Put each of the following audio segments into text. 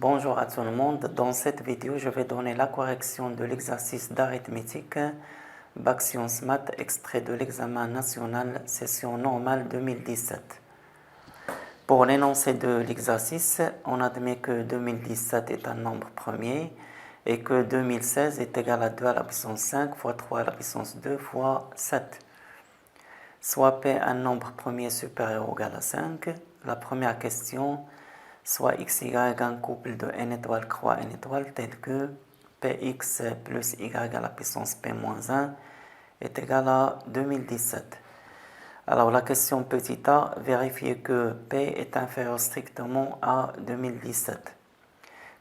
Bonjour à tout le monde. Dans cette vidéo, je vais donner la correction de l'exercice d'arithmétique Bac Sciences Maths extrait de l'examen national session normale 2017. Pour l'énoncé de l'exercice, on admet que 2017 est un nombre premier et que 2016 est égal à 2 à la puissance 5 fois 3 à la puissance 2 fois 7. Soit P un nombre premier supérieur ou égal à 5. La première question, soit x, y un couple de n étoile croix n étoile tel que px plus y à la puissance p moins 1 est égal à 2017. Alors la question petit a, vérifier que p est inférieur strictement à 2017.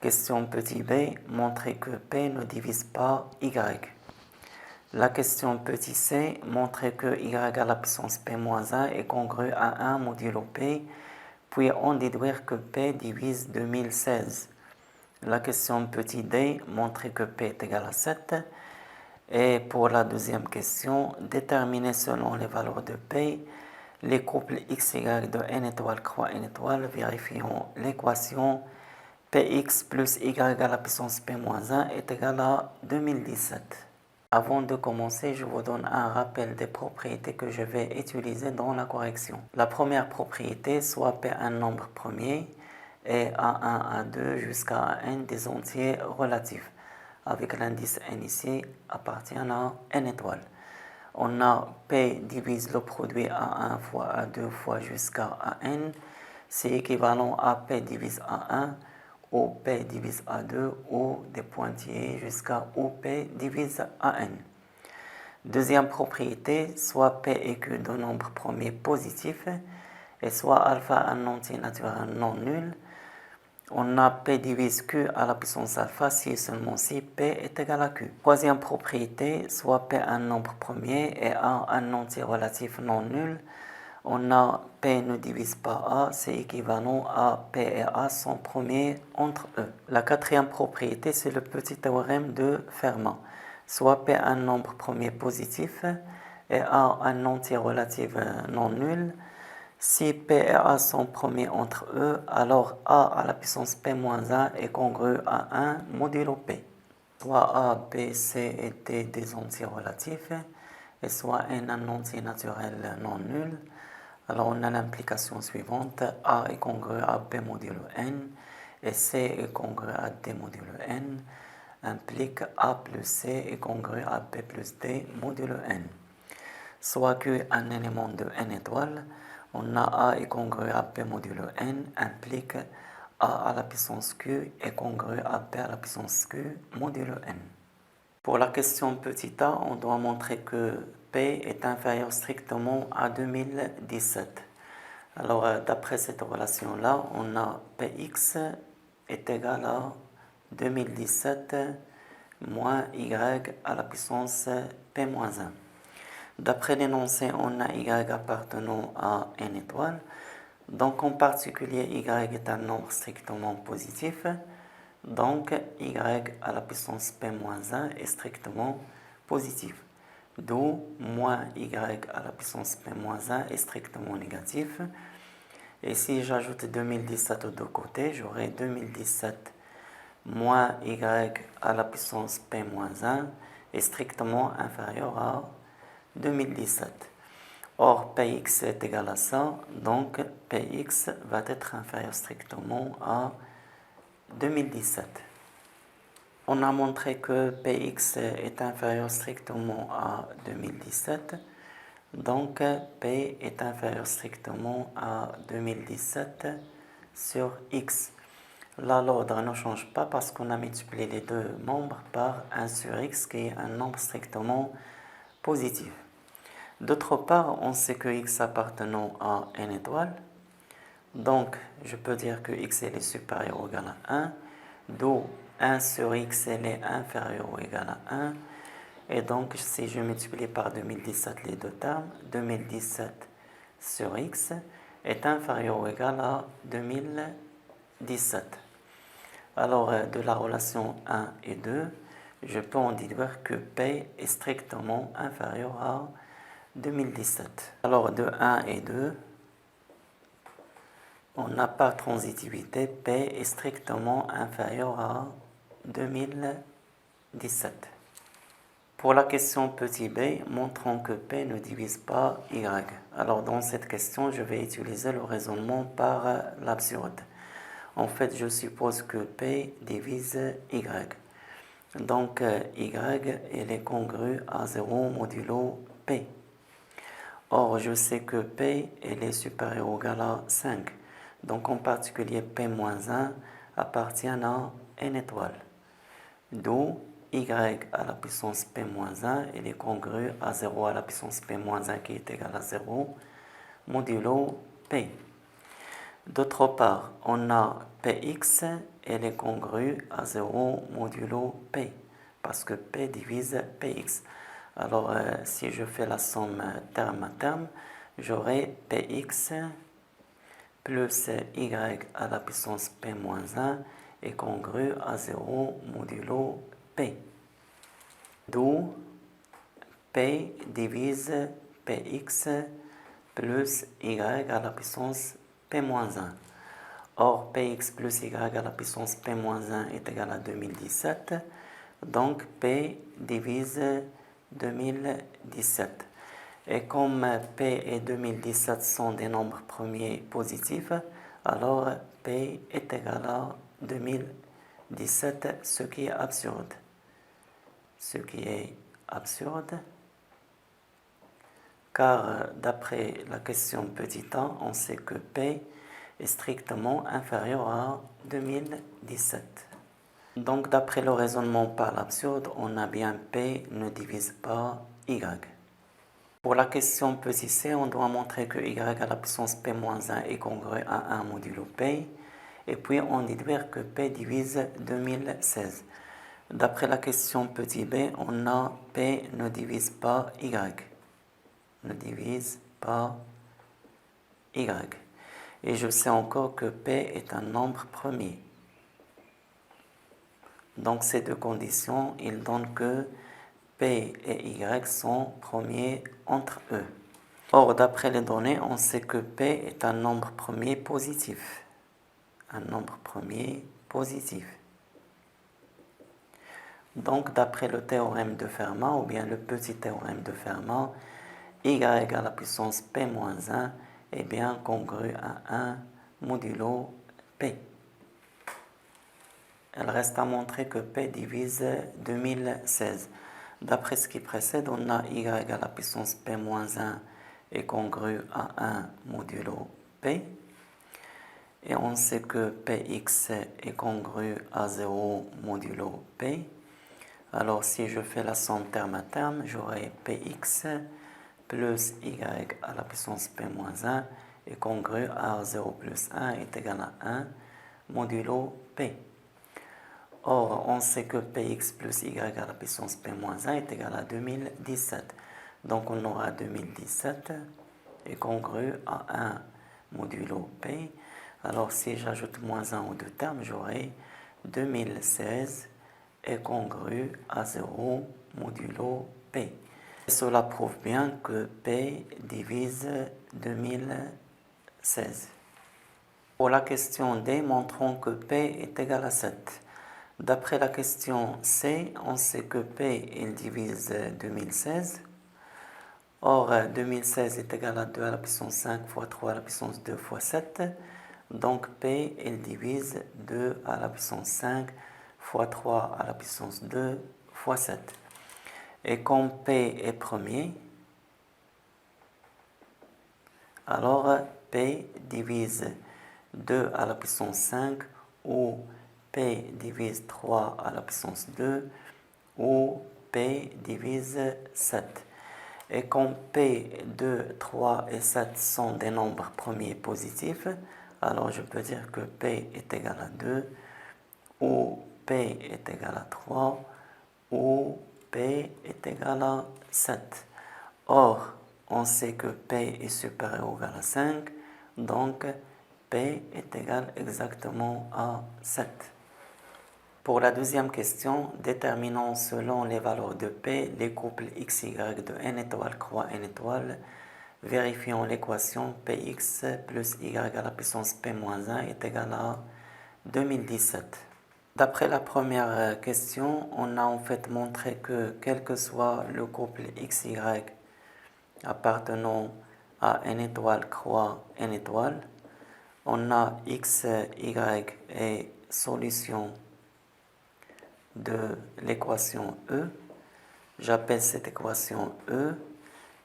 Question petit b, montrer que p ne divise pas y. La question petit c, montrer que y à la puissance p moins 1 est congru à 1 modulo p, puis en déduire que p divise 2016. La question petit d, montrer que p est égal à 7. Et pour la deuxième question, déterminer selon les valeurs de p les couples x, y de n étoile croix n étoile, vérifiant l'équation px plus y à la puissance p moins 1 est égal à 2017. Avant de commencer, je vous donne un rappel des propriétés que je vais utiliser dans la correction. La première propriété, soit P un nombre premier et A1, A2 jusqu'à n des entiers relatifs, avec l'indice n ici appartient à n étoiles. On a P divise le produit A1 fois A2 fois jusqu'à An, c'est équivalent à P divise A1 ou P divise A2 ou des pointillés jusqu'à OP divise AN. Deuxième propriété, soit P est que de nombre premier positif et soit alpha un entier naturel non nul. On a P divise Q à la puissance alpha si et seulement si P est égal à Q. Troisième propriété, soit P un nombre premier et A un entier relatif non nul. On a P ne divise pas A, c'est équivalent à P et A sont premiers entre eux. La quatrième propriété, c'est le petit théorème de Fermat. Soit P un nombre premier positif et A un entier relatif non nul. Si P et A sont premiers entre eux, alors A à la puissance P-1 est congru à 1 modulo P. Soit A, B, C étaient des entiers relatifs et soit N un entier naturel non nul. Alors on a l'implication suivante, A est congru à B modulo N et C est congru à D modulo N, implique A plus C est congru à B plus D modulo N. Soit Q un élément de N étoile, on a A est congru à B modulo N, implique A à la puissance Q est congru à B à la puissance Q modulo N. Pour la question petit a, on doit montrer que P est inférieur strictement à 2017. Alors, d'après cette relation-là, on a Px est égal à 2017 moins y à la puissance p-1. D'après l'énoncé, on a y appartenant à n étoile. Donc, en particulier, y est un nombre strictement positif. Donc, y à la puissance p-1 est strictement positif. D'où moins y à la puissance p-1 est strictement négatif. Et si j'ajoute 2017 aux deux côtés, j'aurai 2017 moins y à la puissance p-1 est strictement inférieur à 2017. Or, Px est égal à ça, donc Px va être inférieur strictement à 2017. On a montré que Px est inférieur strictement à 2017, donc P est inférieur strictement à 2017 sur x. Là, l'ordre ne change pas parce qu'on a multiplié les deux membres par 1 sur x qui est un nombre strictement positif. D'autre part, on sait que x appartenant à n étoile, donc je peux dire que x est supérieur ou égal à 1, d'où 1 sur x est inférieur ou égal à 1, et donc si je multiplie par 2017 les deux termes, 2017 sur x est inférieur ou égal à 2017. Alors de la relation 1 et 2, je peux en déduire que P est strictement inférieur à 2017. Alors de 1 et 2, on n'a pas transitivité, P est strictement inférieur à 2017. Pour la question petit b, montrons que P ne divise pas Y. Alors dans cette question, je vais utiliser le raisonnement par l'absurde. En fait, je suppose que P divise Y. Donc Y, elle est congrue à 0 modulo P. Or, je sais que P, elle est supérieure ou égale à 5. Donc en particulier, P-1 appartient à n étoile. D'où Y à la puissance P-1, elle est congrue à 0 à la puissance P-1 qui est égal à 0, modulo P. D'autre part, on a Px, elle est congrue à 0 modulo P, parce que P divise Px. Alors, si je fais la somme terme à terme, j'aurai Px plus Y à la puissance P-1 est congru à 0 modulo P. D'où P divise Px plus Y à la puissance P-1. Or, Px plus Y à la puissance P-1 est égal à 2017. Donc, P divise 2017. Et comme P et 2017 sont des nombres premiers positifs, alors P est égal à 2017, ce qui est absurde. Ce qui est absurde, car d'après la question petit a, on sait que P est strictement inférieur à 2017. Donc d'après le raisonnement par l'absurde, on a bien P ne divise pas Y. Pour la question petit c, on doit montrer que Y à la puissance P-1 est congru à 1 modulo P, et puis on déduire que P divise 2016. D'après la question petit b, on a P ne divise pas Y. Ne divise pas Y. Et je sais encore que P est un nombre premier. Donc ces deux conditions, ils donnent que P et Y sont premiers entre eux. Or, d'après les données, on sait que P est un nombre premier positif. Un nombre premier positif. Donc, d'après le théorème de Fermat, ou bien le petit théorème de Fermat, Y à la puissance P-1 est bien congru à 1 modulo P. Il reste à montrer que P divise 2016. D'après ce qui précède, on a Y à la puissance P-1 est congru à 1 modulo P. Et on sait que Px est congru à 0 modulo P. Alors si je fais la somme terme à terme, j'aurai Px plus Y à la puissance P-1 est congru à 0 plus 1 est égal à 1 modulo P. Or, on sait que Px plus Y à la puissance P-1 est égal à 2017. Donc on aura 2017 est congru à 1 modulo P. Alors si j'ajoute moins 1 aux deux termes, j'aurai 2016 est congru à 0 modulo P. Et cela prouve bien que P divise 2016. Pour la question D, montrons que P est égal à 7. D'après la question C, on sait que P il divise 2016. Or, 2016 est égal à 2 à la puissance 5 fois 3 à la puissance 2 fois 7. Donc, P il divise 2 à la puissance 5 fois 3 à la puissance 2 fois 7. Et comme P est premier, alors P divise 2 à la puissance 5 ou P divise 3 à la puissance 2 ou P divise 7. Et comme P, 2, 3 et 7 sont des nombres premiers positifs, alors je peux dire que P est égal à 2 ou P est égal à 3 ou P est égal à 7. Or, on sait que P est supérieur ou égal à 5, donc P est égal exactement à 7. Pour la deuxième question, déterminons selon les valeurs de P les couples XY de n étoile croix n étoile Vérifions l'équation Px plus y à la puissance p moins 1 est égal à 2017. D'après la première question, on a en fait montré que quel que soit le couple XY appartenant à n étoile croix n étoile, on a x, y est solution de l'équation E. J'appelle cette équation E.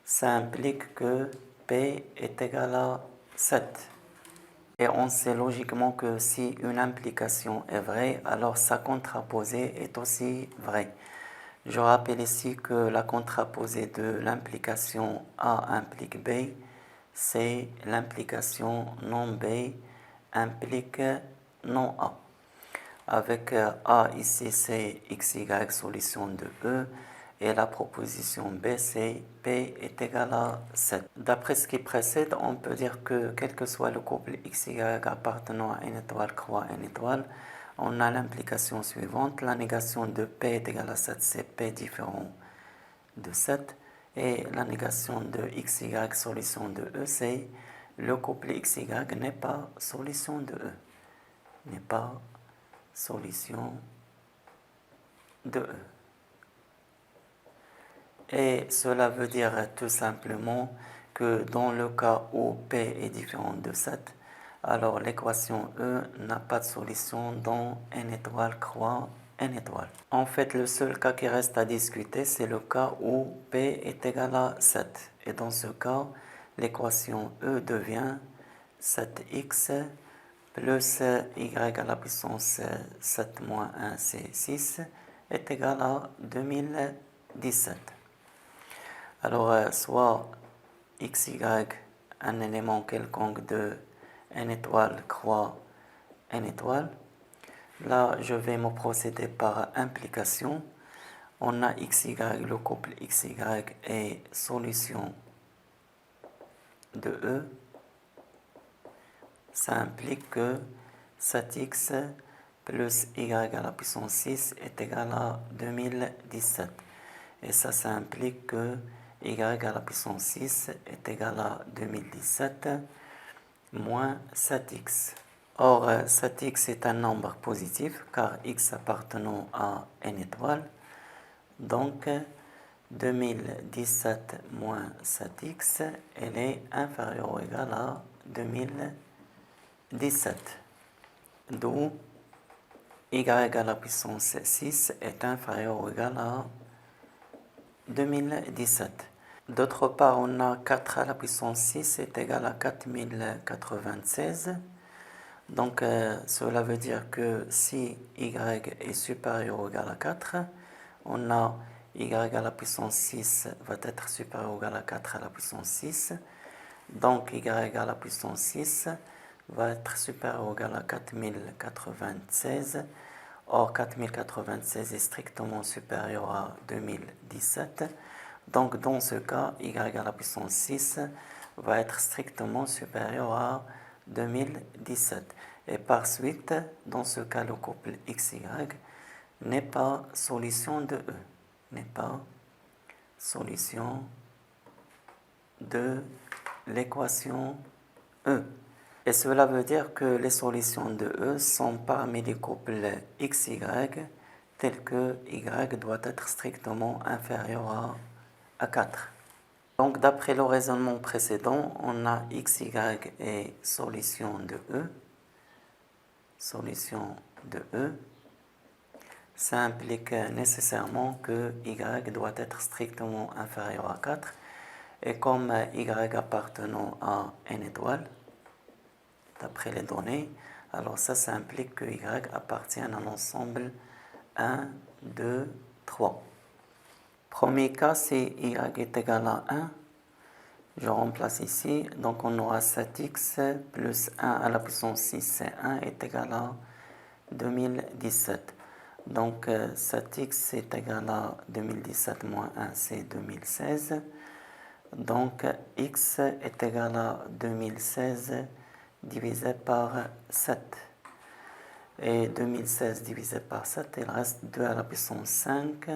Ça implique que P est égal à 7. Et on sait logiquement que si une implication est vraie, alors sa contraposée est aussi vraie. Je rappelle ici que la contraposée de l'implication A implique B, c'est l'implication non B implique non A. Avec A ici, c'est XY solution de E. Et la proposition B, c'est P est égal à 7. D'après ce qui précède, on peut dire que quel que soit le couple XY appartenant à n étoile croix n étoile, on a l'implication suivante. La négation de P est égale à 7, c'est P différent de 7. Et la négation de XY solution de E, c'est le couple XY n'est pas solution de E. N'est pas solution de E. Et cela veut dire tout simplement que dans le cas où P est différent de 7, alors l'équation E n'a pas de solution dans n étoile croix n étoile. En fait, le seul cas qui reste à discuter, c'est le cas où P est égal à 7. Et dans ce cas, l'équation E devient 7x plus y à la puissance 7 moins 1, c'est 6, est égal à 2017. Alors, soit xy, un élément quelconque de n étoile croix n étoile. Là, je vais me procéder par implication. On a xy, le couple xy est solution de E. Ça implique que 7x plus y à la puissance 6 est égal à 2017. Et ça implique que y à la puissance 6 est égal à 2017 moins 7x. Or, 7x est un nombre positif car x appartenant à n étoile. Donc, 2017 moins 7x, elle est inférieure ou égale à 2017. D'où y à la puissance 6 est inférieur ou égal à 2017. D'autre part, on a 4 à la puissance 6 est égal à 4096. Donc, cela veut dire que si y est supérieur ou égal à 4, on a y à la puissance 6 va être supérieur ou égal à 4 à la puissance 6. Donc, y à la puissance 6 va être supérieur ou égal à 4096. Or, 4096 est strictement supérieur à 2017. Donc, dans ce cas, y à la puissance 6 va être strictement supérieur à 2017. Et par suite, dans ce cas, le couple XY n'est pas solution de E. N'est pas solution de l'équation E. Et cela veut dire que les solutions de E sont parmi les couples XY tels que Y doit être strictement inférieur à 4. Donc d'après le raisonnement précédent, on a XY est solution de E. Solution de E. Ça implique nécessairement que Y doit être strictement inférieur à 4. Et comme Y appartenant à n étoile, d'après les données, alors ça implique que Y appartient à l'ensemble 1, 2, 3. Premier cas, si Y est égal à 1, je remplace ici, donc on aura 7x plus 1 à la puissance 6, c'est 1, est égal à 2017. Donc 7x est égal à 2017 moins 1, c'est 2016. Donc x est égal à 2016 divisé par 7. Et 2016 divisé par 7, il reste 2 à la puissance 5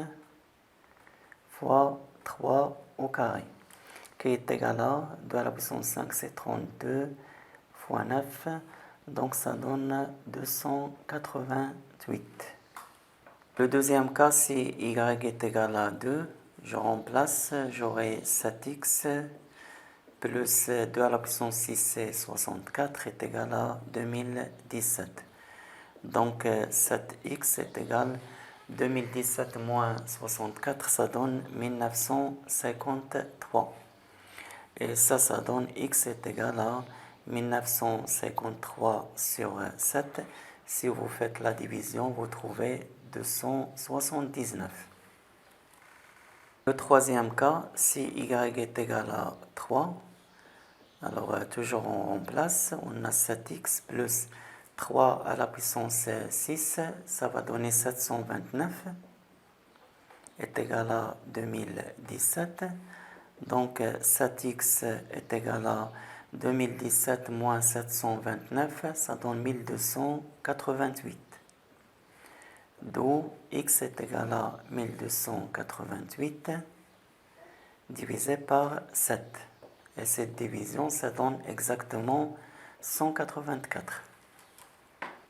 fois 3 au carré. qui est égal à 2 à la puissance 5, c'est 32 fois 9, donc ça donne 288. Le deuxième cas, si y est égal à 2, je remplace, j'aurai 7x plus 2 à la puissance 6, c'est 64, est égal à 2017. Donc 7x est égal 2017 moins 64, ça donne 1953. Et ça donne x est égal à 1953 sur 7. Si vous faites la division, vous trouvez 279. Le troisième cas, si y est égal à 3, alors toujours on remplace, on a 7x plus 3 à la puissance 6, ça va donner 729, est égal à 2017. Donc 7x est égal à 2017 moins 729, ça donne 1288. D'où x est égal à 1288 divisé par 7. Et cette division, ça donne exactement 184.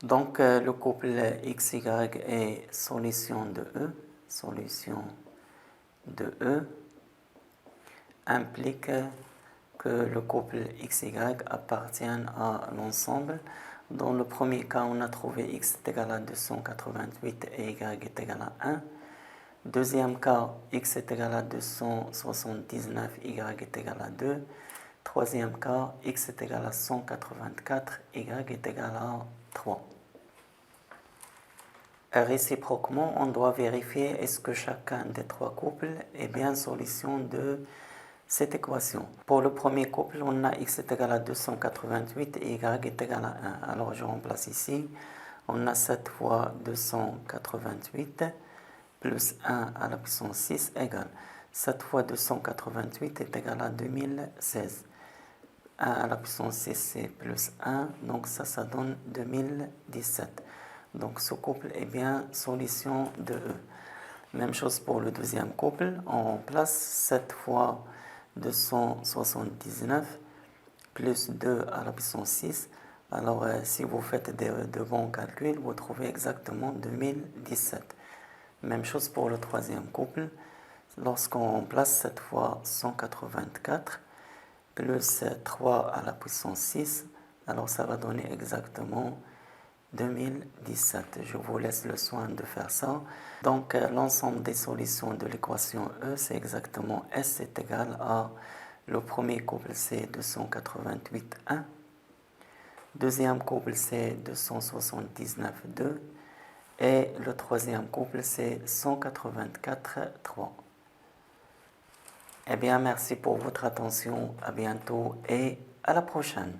Donc le couple XY est solution de E. Solution de E implique que le couple XY appartient à l'ensemble. Dans le premier cas, on a trouvé x est égal à 288 et y est égal à 1. Deuxième cas, x est égal à 279, y est égal à 2. Troisième cas, x est égal à 184, y est égal à 3. Réciproquement, on doit vérifier est-ce que chacun des trois couples est bien solution de cette équation. Pour le premier couple, on a x est égal à 288 et y est égal à 1. Alors je remplace ici. On a 7 fois 288 plus 1 à la puissance 6 égale 7 fois 288 est égal à 2016. 1 à la puissance 6 c'est plus 1, donc ça donne 2017. Donc ce couple est bien solution de E. Même chose pour le deuxième couple, on remplace 7 fois 279 plus 2 à la puissance 6. Alors si vous faites de bons calculs, vous trouvez exactement 2017. Même chose pour le troisième couple. Lorsqu'on remplace 7 fois 184 plus 3 à la puissance 6, alors ça va donner exactement 2017. Je vous laisse le soin de faire ça. Donc l'ensemble des solutions de l'équation E, c'est exactement S est égal à le premier couple c'est 288, 1. Deuxième couple c'est 279, 2. Et le troisième couple c'est 184, 3. Eh bien, merci pour votre attention. À bientôt et à la prochaine.